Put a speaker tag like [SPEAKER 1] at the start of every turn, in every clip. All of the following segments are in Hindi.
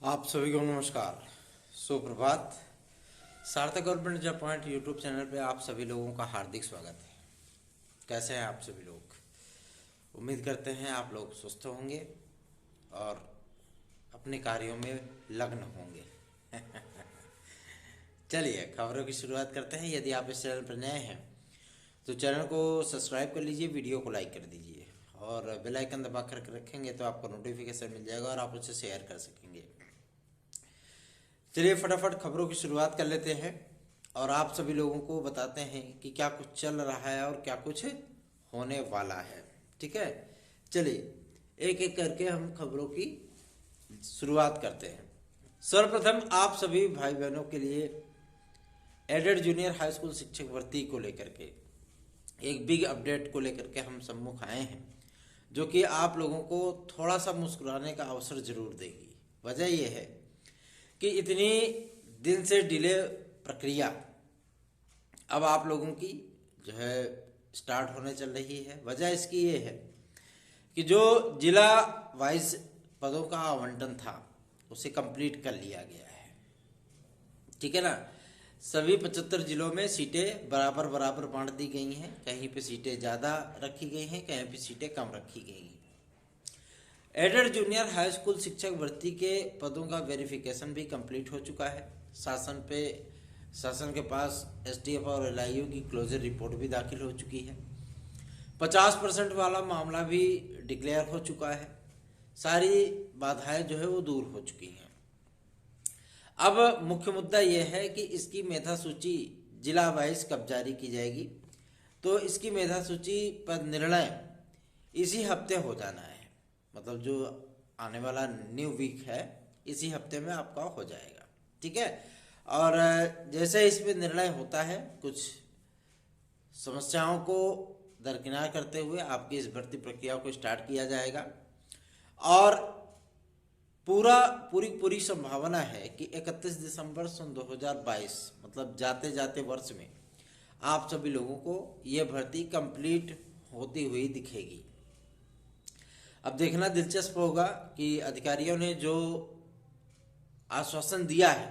[SPEAKER 1] आप सभी को नमस्कार, सुप्रभात। सार्थक government job point YouTube channel पे आप सभी लोगों का हार्दिक स्वागत है। कैसे हैं आप सभी लोग? उम्मीद करते हैं आप लोग स्वस्थ होंगे और अपने कार्यों में लग्न होंगे। चलिए खबरों की शुरुआत करते हैं। यदि आप इस चैनल पर नए हैं तो चैनल को सब्सक्राइब कर लीजिए, वीडियो को लाइक कर दीजिए और बेल आइकन दबा कर रखेंगे तो आपको नोटिफिकेशन मिल जाएगा और आप उसे शेयर कर सकेंगे। चलिए फटाफट खबरों की शुरुआत कर लेते हैं और आप सभी लोगों को बताते हैं कि क्या कुछ चल रहा है और क्या कुछ होने वाला है। ठीक है, चलिए एक एक करके हम खबरों की शुरुआत करते हैं। सर्वप्रथम आप सभी भाई बहनों के लिए एडेड जूनियर हाई स्कूल शिक्षक भर्ती को लेकर के एक बिग अपडेट को लेकर के हम सम्मुख आए हैं, जो कि आप लोगों को थोड़ा सा मुस्कुराने का अवसर जरूर देगी। वजह यह है कि इतनी दिन से डिले प्रक्रिया अब आप लोगों की जो है स्टार्ट होने चल रही है। वजह इसकी ये है कि जो जिला वाइज पदों का आवंटन था उसे कंप्लीट कर लिया गया है। ठीक है ना, सभी 75 जिलों में सीटें बराबर बराबर बांट दी गई हैं। कहीं पे सीटें ज़्यादा रखी गई हैं, कहीं पे सीटें कम रखी गई हैं। एडेड जूनियर हाई स्कूल शिक्षक भर्ती के पदों का वेरिफिकेशन भी कंप्लीट हो चुका है। शासन के पास एसडीएफ और एलआईयू की क्लोजर रिपोर्ट भी दाखिल हो चुकी है। 50% वाला मामला भी डिक्लेयर हो चुका है। सारी बाधाएं जो है वो दूर हो चुकी हैं। अब मुख्य मुद्दा यह है कि इसकी मेधा सूची जिला वाइज कब जारी की जाएगी, तो इसकी मेधा सूची पर निर्णय इसी हफ्ते हो जाना है। मतलब जो आने वाला न्यू वीक है इसी हफ्ते में आपका हो जाएगा। ठीक है, और जैसे इस पे निर्णय होता है, कुछ समस्याओं को दरकिनार करते हुए आपकी इस भर्ती प्रक्रिया को स्टार्ट किया जाएगा और पूरी संभावना है कि 31 दिसंबर सन 2022 मतलब जाते जाते वर्ष में आप सभी लोगों को ये भर्ती कंप्लीट होती हुई दिखेगी। अब देखना दिलचस्प होगा कि अधिकारियों ने जो आश्वासन दिया है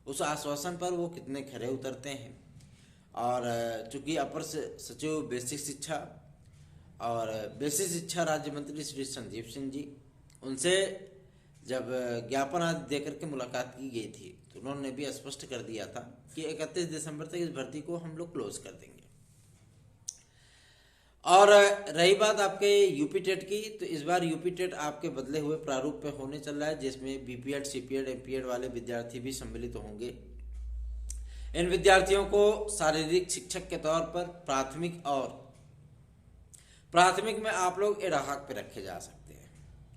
[SPEAKER 1] उस आश्वासन पर वो कितने खरे उतरते हैं। और चूंकि अपर सचिव बेसिक शिक्षा और बेसिक शिक्षा राज्य मंत्री श्री संदीप सिंह जी, उनसे जब ज्ञापन आदि देकर के मुलाकात की गई थी तो उन्होंने भी स्पष्ट कर दिया था कि 31 दिसंबर तक इस भर्ती को हम लोग क्लोज कर देंगे। और रही बात आपके यूपी टेट की, तो इस बार यूपी टेट आपके बदले हुए प्रारूप पे होने चल रहा है, जिसमें बीपीएड, सीपीएड, एमपीएड वाले विद्यार्थी भी सम्मिलित होंगे। इन विद्यार्थियों को शारीरिक शिक्षक के तौर पर प्राथमिक में आप लोग एडाहक पे रखे जा सकते हैं।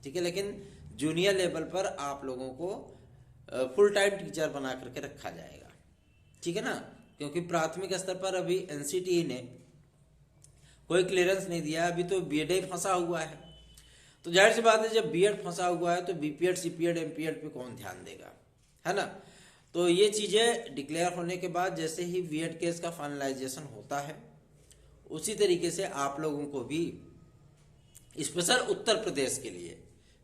[SPEAKER 1] ठीक है, लेकिन जूनियर लेवल पर आप लोगों को फुल टाइम टीचर बना करके रखा जाएगा। ठीक है ना, क्योंकि प्राथमिक स्तर पर अभी एनसीटीई ने कोई क्लियरेंस नहीं दिया, अभी तो बीएड ही फंसा हुआ है। तो जाहिर सी बात है, जब बीएड फंसा हुआ है तो बीपीएड, सीपीएड, एमपीएड पे कौन ध्यान देगा, है ना। तो ये चीज़ें डिक्लेयर होने के बाद जैसे ही बीएड केस का फाइनलाइजेशन होता है उसी तरीके से आप लोगों को भी स्पेशल उत्तर प्रदेश के लिए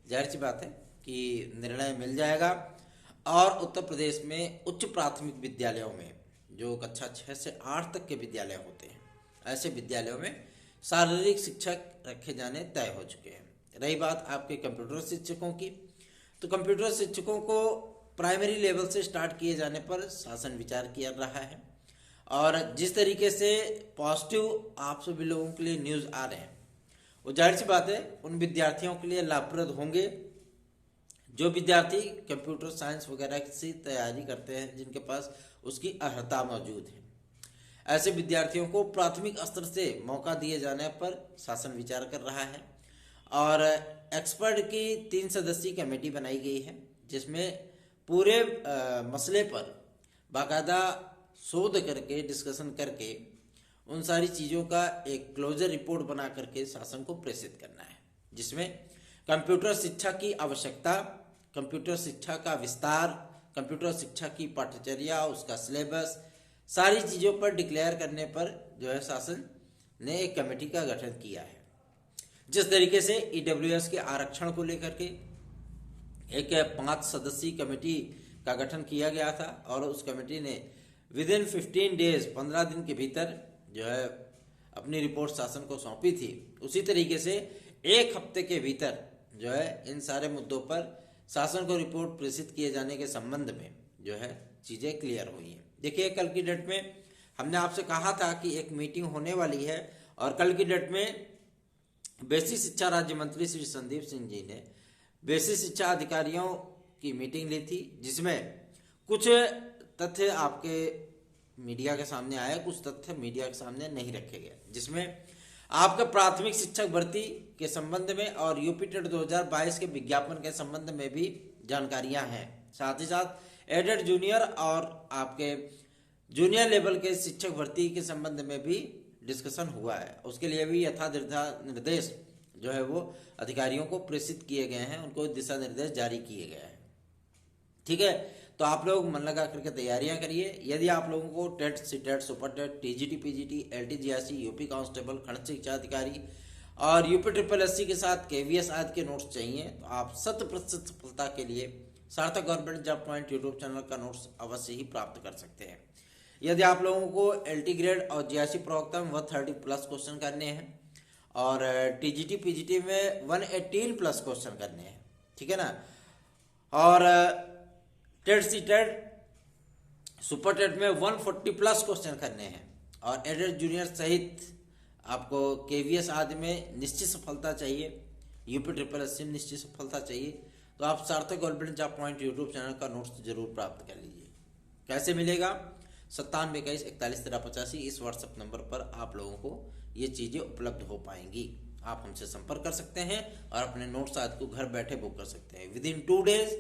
[SPEAKER 1] जाहिर सी बात है कि निर्णय मिल जाएगा। और उत्तर प्रदेश में उच्च प्राथमिक विद्यालयों में जो कक्षा 6 से 8 तक के विद्यालय होते हैं, ऐसे विद्यालयों में शारीरिक शिक्षक रखे जाने तय हो चुके हैं। रही बात आपके कंप्यूटर शिक्षकों की, तो कंप्यूटर शिक्षकों को प्राइमरी लेवल से स्टार्ट किए जाने पर शासन विचार किया रहा है। और जिस तरीके से पॉजिटिव आप सभी लोगों के लिए न्यूज़ आ रहे हैं वो जाहिर सी बात है उन विद्यार्थियों के लिए लाभप्रद होंगे जो विद्यार्थी कंप्यूटर साइंस वगैरह की तैयारी करते हैं, जिनके पास उसकी अर्हता मौजूद है। ऐसे विद्यार्थियों को प्राथमिक स्तर से मौका दिए जाने पर शासन विचार कर रहा है। और एक्सपर्ट की 3 सदस्यीय कमेटी बनाई गई है, जिसमें पूरे मसले पर बाकायदा शोध करके, डिस्कशन करके उन सारी चीज़ों का एक क्लोजर रिपोर्ट बना करके शासन को प्रेषित करना है, जिसमें कंप्यूटर शिक्षा की आवश्यकता, कंप्यूटर शिक्षा का विस्तार, कंप्यूटर शिक्षा की पाठ्यचर्या, उसका सिलेबस, सारी चीज़ों पर डिक्लेयर करने पर जो है शासन ने एक कमेटी का गठन किया है। जिस तरीके से ईडब्ल्यूएस के आरक्षण को लेकर के एक 5 सदस्यीय कमेटी का गठन किया गया था और उस कमेटी ने विद इन 15 डेज 15 दिन के भीतर जो है अपनी रिपोर्ट शासन को सौंपी थी। उसी तरीके से एक हफ्ते के भीतर जो है इन सारे मुद्दों पर शासन को रिपोर्ट प्रेषित किए जाने के संबंध में जो है चीज़ें क्लियर हुई हैं। देखिए कल की डेट में हमने आपसे कहा था कि एक मीटिंग होने वाली है और कल की डेट में बेसिक शिक्षा राज्य मंत्री श्री संदीप सिंह जी ने बेसिक शिक्षा अधिकारियों की मीटिंग ली थी, जिसमें कुछ तथ्य आपके मीडिया के सामने आए, कुछ तथ्य मीडिया के सामने नहीं रखे गए, जिसमें आपके प्राथमिक शिक्षक भर्ती के संबंध में और यूपी टेट 2022 के विज्ञापन के संबंध में भी जानकारियां हैं। साथ ही साथ एडेड जूनियर और आपके जूनियर लेवल के शिक्षक भर्ती के संबंध में भी डिस्कशन हुआ है। उसके लिए भी यथादिशा निर्देश जो है वो अधिकारियों को प्रेषित किए गए हैं, उनको दिशा निर्देश जारी किए गए हैं। ठीक है, तो आप लोग मन लगा करके तैयारियां करिए। यदि आप लोगों को TET, CTET, super TET, TGT, PGT, LTGRC, UP constable, खंड शिक्षा अधिकारी और यूपी ट्रिपल एससी के साथ केवीएस आदि के नोट्स चाहिए तो आप 100% सफलता के लिए सार्थक government job point YouTube channel का नोट्स अवश्य ही प्राप्त कर सकते हैं। यदि आप लोगों को एलटी ग्रेड और जीआरसी प्रवक्ता में 130+ क्वेश्चन करने हैं और टीजीटी पीजीटी में 118+ क्वेश्चन करने हैं, ठीक है ना, और टेट सीटेट सुपर टेट में 140+ क्वेश्चन करने हैं और एडेड जूनियर सहित आपको केवीएस आदि में निश्चित सफलता चाहिए, यूपी ट्रिपल एससी में निश्चित सफलता चाहिए, तो आप सार्थक government job point YouTube channel का नोट्स जरूर प्राप्त कर लीजिए। कैसे मिलेगा? 9721411385 इस व्हाट्सएप नंबर पर आप लोगों को ये चीज़ें उपलब्ध हो पाएंगी। आप हमसे संपर्क कर सकते हैं और अपने नोट्स आदि को घर बैठे बुक कर सकते हैं। Within 2 days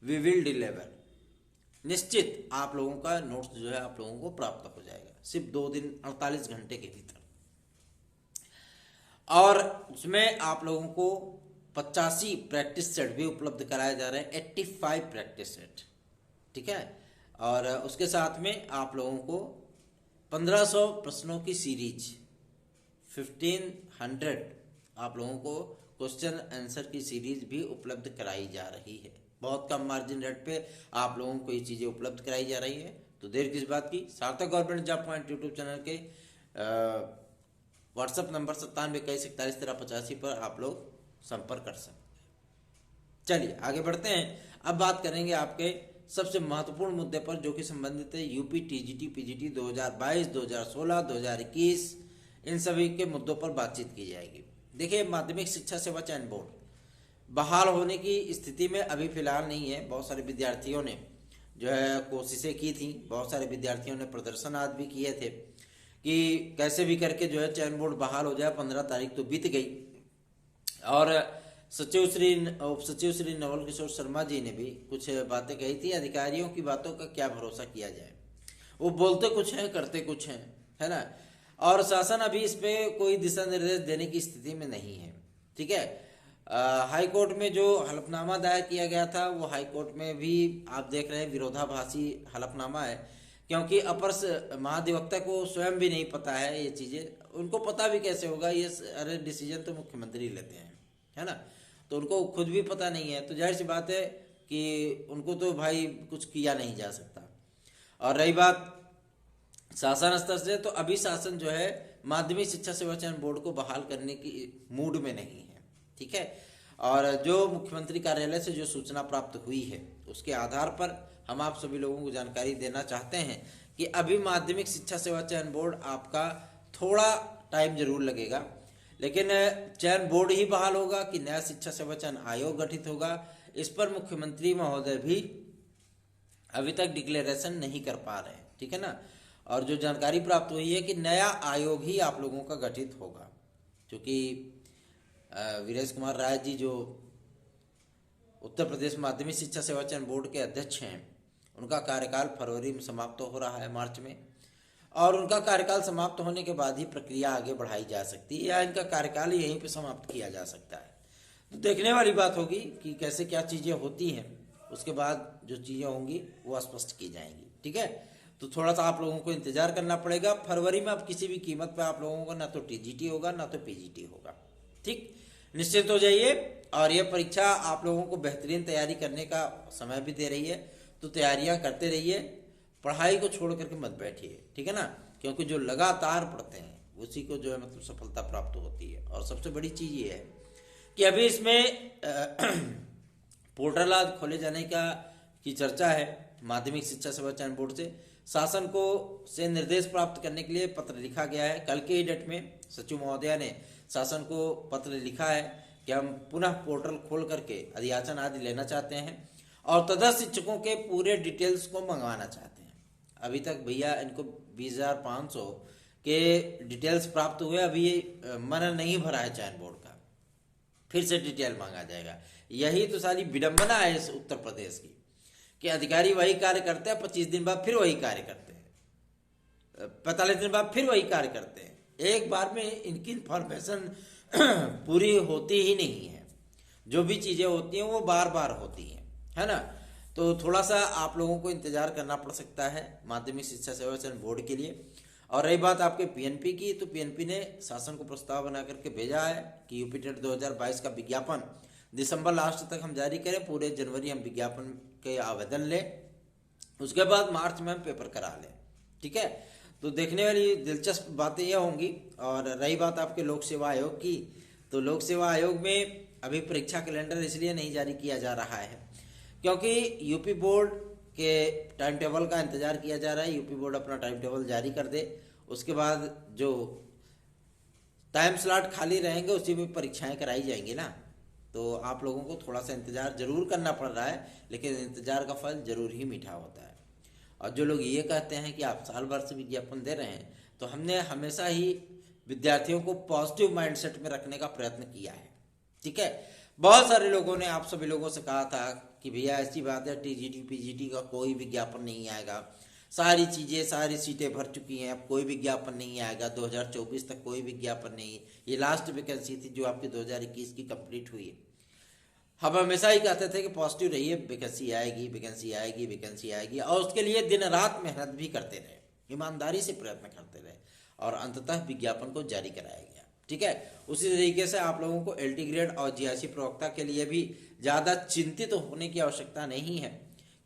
[SPEAKER 1] we will deliver. निश्चित आप लोगों का नोट्स जो है आप लोगों को प्राप्त हो जाएगा सिर्फ 2 दिन 48 घंटे के भीतर। और उसमें आप लोगों को 85 प्रैक्टिस सेट भी उपलब्ध कराए जा रहे हैं, 85 प्रैक्टिस सेट, ठीक है। और उसके साथ में आप लोगों को 1500 प्रश्नों की सीरीज, 1500 आप लोगों को क्वेश्चन आंसर की सीरीज भी उपलब्ध कराई जा रही है। बहुत कम मार्जिन रेट पे आप लोगों को ये चीज़ें उपलब्ध कराई जा रही है। तो देर किस बात की, सार्थक government job point YouTube channel के व्हाट्सएप नंबर 9721411385 पर आप लोग संपर्क कर सकते हैं। चलिए आगे बढ़ते हैं। अब बात करेंगे आपके सबसे महत्वपूर्ण मुद्दे पर जो कि संबंधित है यूपी टीजीटी पीजीटी 2022, 2016, 2021, इन सभी के मुद्दों पर बातचीत की जाएगी। देखिए, माध्यमिक शिक्षा सेवा चयन बोर्ड बहाल होने की स्थिति में अभी फिलहाल नहीं है। बहुत सारे विद्यार्थियों ने जो है कोशिशें की थी, बहुत सारे विद्यार्थियों ने प्रदर्शन आदि भी किए थे कि कैसे भी करके जो है चयन बोर्ड बहाल हो जाए। 15 तारीख तो बीत गई और उप सचिव श्री नवल किशोर शर्मा जी ने भी कुछ बातें कही थी। अधिकारियों की बातों का क्या भरोसा किया जाए, वो बोलते कुछ हैं करते कुछ हैं, है ना। और शासन अभी इस पे कोई दिशा निर्देश देने की स्थिति में नहीं है, ठीक है। हाई कोर्ट में जो हलफनामा दायर किया गया था वो हाई कोर्ट में भी आप देख रहे हैं विरोधाभासी हलफनामा है, क्योंकि अपर महाधिवक्ता को स्वयं भी नहीं पता है ये चीज़ें। उनको पता भी कैसे होगा, ये अरे डिसीजन तो मुख्यमंत्री लेते हैं, है ना, तो उनको खुद भी पता नहीं है। तो जाहिर सी बात है कि उनको तो भाई कुछ किया नहीं जा सकता। और रही बात शासन स्तर से, तो अभी शासन जो है माध्यमिक शिक्षा सेवा चयन बोर्ड को बहाल करने की मूड में नहीं है, ठीक है। और जो मुख्यमंत्री कार्यालय से जो सूचना प्राप्त हुई है उसके आधार पर हम आप सभी लोगों को जानकारी देना चाहते हैं कि अभी माध्यमिक शिक्षा सेवा चयन बोर्ड आपका थोड़ा टाइम जरूर लगेगा, लेकिन चयन बोर्ड ही बहाल होगा कि नया शिक्षा सेवा चयन आयोग गठित होगा, इस पर मुख्यमंत्री महोदय भी अभी तक डिक्लेरेशन नहीं कर पा रहे हैं, ठीक है ना। और जो जानकारी प्राप्त हुई है कि नया आयोग ही आप लोगों का गठित होगा, क्योंकि वीरेश कुमार राय जी जो उत्तर प्रदेश माध्यमिक शिक्षा सेवा चयन बोर्ड के अध्यक्ष हैं, उनका कार्यकाल फरवरी में समाप्त हो रहा है, मार्च में, और उनका कार्यकाल समाप्त होने के बाद ही प्रक्रिया आगे बढ़ाई जा सकती है या इनका कार्यकाल यहीं पे समाप्त किया जा सकता है। तो देखने वाली बात होगी कि कैसे क्या चीज़ें होती हैं, उसके बाद जो चीज़ें होंगी वो स्पष्ट की जाएंगी, ठीक है। तो थोड़ा सा आप लोगों को इंतजार करना पड़ेगा। फरवरी में अब किसी भी कीमत पे आप लोगों को ना तो टीजीटी होगा ना तो पीजीटी होगा, ठीक। निश्चित हो जाइए, और ये परीक्षा आप लोगों को बेहतरीन तैयारी करने का समय भी दे रही है। तो तैयारियां करते रहिए, पढ़ाई को छोड़ करके मत बैठिए, ठीक है ना, क्योंकि जो लगातार पढ़ते हैं उसी को जो है मतलब सफलता प्राप्त होती है। और सबसे बड़ी चीज़ ये है कि अभी इसमें पोर्टल आज खोले जाने की चर्चा है। माध्यमिक शिक्षा सेवा चयन बोर्ड से शासन को से निर्देश प्राप्त करने के लिए पत्र लिखा गया है। कल के ही डेट में सचिव महोदया ने शासन को पत्र लिखा है कि हम पुनः पोर्टल खोल करके अधियाचन आदि लेना चाहते हैं और तदस्थ शिक्षकों के पूरे डिटेल्स को मंगवाना चाहते हैं। अभी तक भैया इनको 20,500 के डिटेल्स प्राप्त हुए, अभी मन नहीं भरा है चयन बोर्ड का, फिर से डिटेल मांगा जाएगा। यही तो सारी विडंबना है इस उत्तर प्रदेश की कि अधिकारी वही कार्य करते हैं, 25 दिन बाद फिर वही कार्य करते हैं, 45 दिन बाद फिर वही कार्य करते हैं। एक बार में इनकी इंफॉर्मेशन पूरी होती ही नहीं है। जो भी चीज़ें होती हैं वो बार बार होती हैं, है ना। तो थोड़ा सा आप लोगों को इंतजार करना पड़ सकता है माध्यमिक शिक्षा सेवा चयन बोर्ड के लिए। और रही बात आपके पीएनपी की, तो पीएनपी ने शासन को प्रस्ताव बना करके भेजा है कि यूपी टेट 2022 का विज्ञापन दिसंबर लास्ट तक हम जारी करें, पूरे जनवरी हम विज्ञापन के आवेदन लें, उसके बाद मार्च में हम पेपर करा लें, ठीक है। तो देखने वाली दिलचस्प बातें यह होंगी। और रही बात आपके लोक सेवा आयोग की, तो लोक सेवा आयोग में अभी परीक्षा कैलेंडर इसलिए नहीं जारी किया जा रहा है क्योंकि यूपी बोर्ड के टाइम टेबल का इंतजार किया जा रहा है। यूपी बोर्ड अपना टाइम टेबल जारी कर दे, उसके बाद जो टाइम स्लॉट खाली रहेंगे उसी में परीक्षाएं कराई जाएंगी ना। तो आप लोगों को थोड़ा सा इंतजार जरूर करना पड़ रहा है, लेकिन इंतजार का फल जरूर ही मीठा होता है। और जो लोग ये कहते हैं कि आप साल भर से विज्ञापन दे रहे हैं, तो हमने हमेशा ही विद्यार्थियों को पॉजिटिव माइंडसेट में रखने का प्रयत्न किया है, ठीक है। बहुत सारे लोगों ने आप सभी लोगों से कहा था कि भैया ऐसी बात है, टीजीटी पीजीटी का कोई विज्ञापन नहीं आएगा, सारी चीज़ें सारी सीटें भर चुकी हैं, अब कोई विज्ञापन नहीं आएगा, 2024 तक कोई विज्ञापन नहीं। ये लास्ट वैकेंसी थी जो आपकी 2021 की कंप्लीट हुई है। हम हमेशा ही कहते थे कि पॉजिटिव रहिए, वैकेंसी आएगी वैकेंसी आएगी वैकेंसी आएगी, और उसके लिए दिन रात मेहनत भी करते रहे, ईमानदारी से प्रयत्न करते रहे, और अंततः विज्ञापन को जारी कराया गया, ठीक है। उसी तरीके से आप लोगों को एलटी ग्रेड और जीआईसी प्रवक्ता के लिए भी ज़्यादा चिंतित होने की आवश्यकता नहीं है,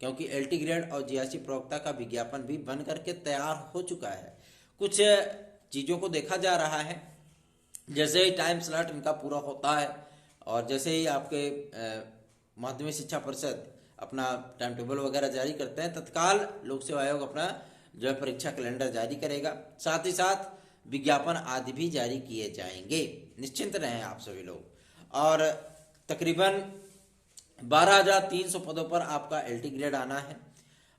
[SPEAKER 1] क्योंकि एलटी ग्रेड और जीआईसी प्रवक्ता का विज्ञापन भी बन करके तैयार हो चुका है। कुछ चीज़ों को देखा जा रहा है, जैसे ही टाइम स्लॉट इनका पूरा होता है और जैसे ही आपके माध्यमिक शिक्षा परिषद अपना टाइम टेबल वगैरह जारी करते हैं, तत्काल लोक सेवा आयोग अपना जो है परीक्षा कैलेंडर जारी करेगा, साथ ही साथ विज्ञापन आदि भी जारी किए जाएंगे। निश्चिंत रहें आप सभी लोग। और तकरीबन 12,300 पदों पर आपका एलटी ग्रेड आना है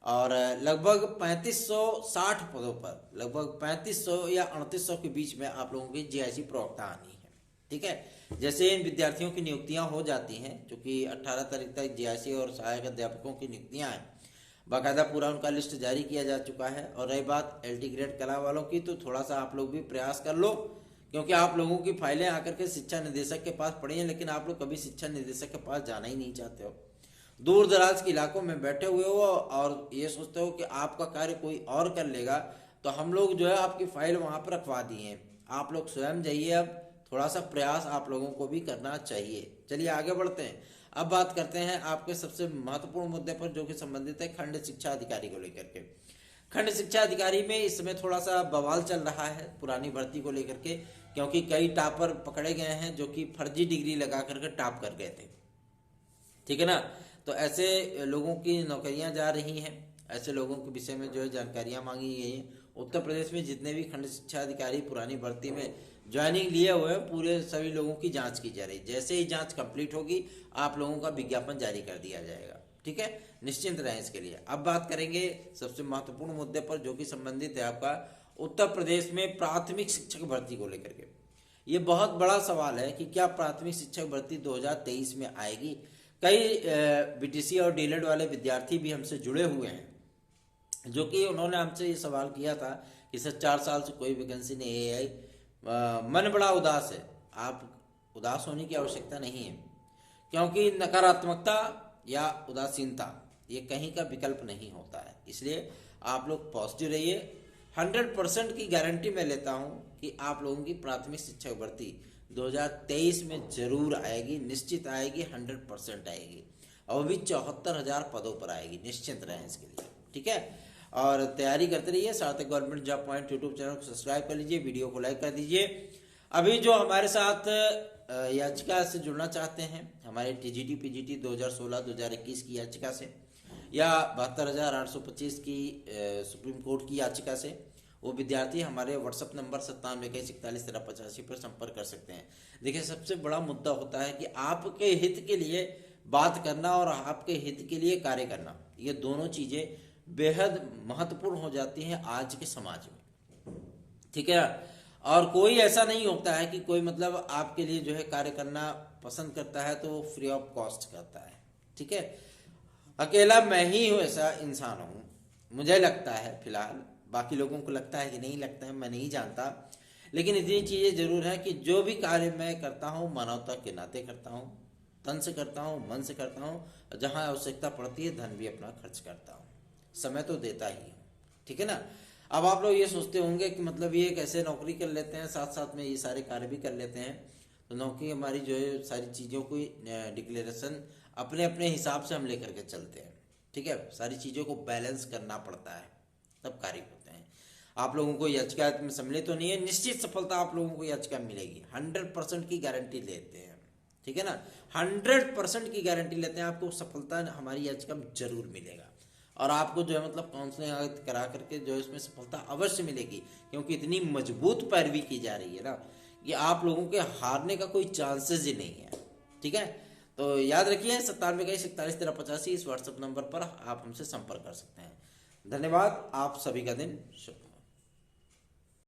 [SPEAKER 1] और लगभग 3560 पदों पर लगभग 3500 या 3800 के बीच में आप लोगों की जीआईसी प्रवक्ता आनी है, ठीक है। जैसे इन विद्यार्थियों की नियुक्तियां हो जाती हैं, क्योंकि 18 तारीख तक जीआईसी और सहायक अध्यापकों की नियुक्तियां हैं, बाकायदा पूरा उनका लिस्ट जारी किया जा चुका है। और रही बात एलटी ग्रेड कला वालों की, तो थोड़ा सा आप लोग भी प्रयास कर लो, क्योंकि आप लोगों की फाइलें आकर के शिक्षा निदेशक के पास पड़ी हैं, लेकिन आप लोग कभी शिक्षा निदेशक के पास जाना ही नहीं चाहते हो, दूर दराज के इलाकों में बैठे हुए हो और ये सोचते हो कि आपका कार्य कोई और कर लेगा। तो हम लोग जो है आपकी फाइल वहाँ पर रखवा दिए हैं, आप लोग स्वयं जाइए, अब थोड़ा सा प्रयास आप लोगों को भी करना चाहिए। चलिए आगे बढ़ते हैं। अब बात करते हैं आपके सबसे महत्वपूर्ण मुद्दे पर, जो कि संबंधित है खंड शिक्षा अधिकारी को लेकर के। खंड शिक्षा अधिकारी में इस समय थोड़ा सा बवाल चल रहा है पुरानी भर्ती को लेकर के, क्योंकि कई टॉपर पकड़े गए हैं जो कि फर्जी डिग्री लगा करके टॉप कर गए थे, ठीक है ना। तो ऐसे लोगों की नौकरियां जा रही हैं, ऐसे लोगों के विषय में जो है जानकारियां मांगी गई हैं। उत्तर प्रदेश में जितने भी खंड शिक्षा अधिकारी पुरानी भर्ती में ज्वाइनिंग लिए हुए हैं, पूरे सभी लोगों की जांच की जा रही है। जैसे ही जांच कंप्लीट होगी आप लोगों का विज्ञापन जारी कर दिया जाएगा, ठीक है, निश्चिंत रहें इसके लिए। अब बात करेंगे सबसे महत्वपूर्ण मुद्दे पर, जो कि संबंधित है आपका उत्तर प्रदेश में प्राथमिक शिक्षक भर्ती को लेकर के। ये बहुत बड़ा सवाल है कि क्या प्राथमिक शिक्षक भर्ती 2023 में आएगी। कई बीटीसी और डीएलएड वाले विद्यार्थी भी हमसे जुड़े हुए हैं, जो कि उन्होंने हमसे ये सवाल किया था कि सर 4 साल से कोई वैकेंसी नहीं है, मन बड़ा उदास है। आप उदास होने की आवश्यकता नहीं है, क्योंकि नकारात्मकता या उदासीनता ये कहीं का विकल्प नहीं होता है। इसलिए आप लोग पॉजिटिव रहिए। 100% की गारंटी मैं लेता हूं कि आप लोगों की प्राथमिक शिक्षक भर्ती 2023 में जरूर आएगी, निश्चित आएगी, 100% आएगी। और भी 74,000 पदों पर आएगी, निश्चिंत रहें इसके लिए, ठीक है। और तैयारी करते रहिए। साथ ही government job point YouTube channel को सब्सक्राइब कर लीजिए, वीडियो को लाइक कर दीजिए। अभी जो हमारे साथ याचिका से जुड़ना चाहते हैं, हमारे टीजीटी पीजीटी 2016-2021 की याचिका से या 72,825 की सुप्रीम कोर्ट की याचिका से, वो विद्यार्थी हमारे व्हाट्सएप नंबर 9721411385 पर संपर्क कर सकते हैं। देखिए, सबसे बड़ा मुद्दा होता है कि आपके हित के लिए बात करना और आपके हित के लिए कार्य करना, ये दोनों चीजें बेहद महत्वपूर्ण हो जाती हैं आज के समाज में, ठीक है। और कोई ऐसा नहीं होता है कि कोई मतलब आपके लिए जो है कार्य करना पसंद करता है तो वो फ्री ऑफ कॉस्ट करता है, ठीक है। अकेला मैं ही हूँ ऐसा इंसान हूँ, मुझे लगता है फिलहाल, बाकी लोगों को लगता है कि नहीं लगता है, मैं नहीं जानता। लेकिन इतनी चीज़ें जरूर है कि जो भी कार्य मैं करता हूँ मानवता के नाते करता हूँ, तन से करता हूँ, मन से करता हूँ। जहाँ आवश्यकता पड़ती है धन भी अपना खर्च करता हूँ, समय तो देता ही हूँ, ठीक है ना। अब आप लोग ये सोचते होंगे कि मतलब ये कैसे नौकरी कर लेते हैं, साथ साथ में ये सारे कार्य भी कर लेते हैं। तो नौकरी हमारी जो है सारी चीज़ों को डिक्लेरेशन अपने अपने हिसाब से हम लेकर के चलते हैं, ठीक है। सारी चीज़ों को बैलेंस करना पड़ता है, तब कार्य होते हैं। आप लोगों को याचिका में सम्मिलित तो नहीं है, निश्चित सफलता आप लोगों को याचिका मिलेगी, 100% की गारंटी लेते हैं, ठीक है ना। 100% की गारंटी लेते हैं, आपको सफलता हमारी याचिका में जरूर मिलेगा। और आपको जो है मतलब काउंसलिंग करा करके जो है इसमें सफलता अवश्य मिलेगी, क्योंकि इतनी मजबूत पैरवी की जा रही है ना कि आप लोगों के हारने का कोई चांसेस ही नहीं है, ठीक है। तो याद रखिए 9721411385 इस व्हाट्सएप नंबर पर आप हमसे संपर्क कर सकते हैं। धन्यवाद, आप सभी का दिन शुभ।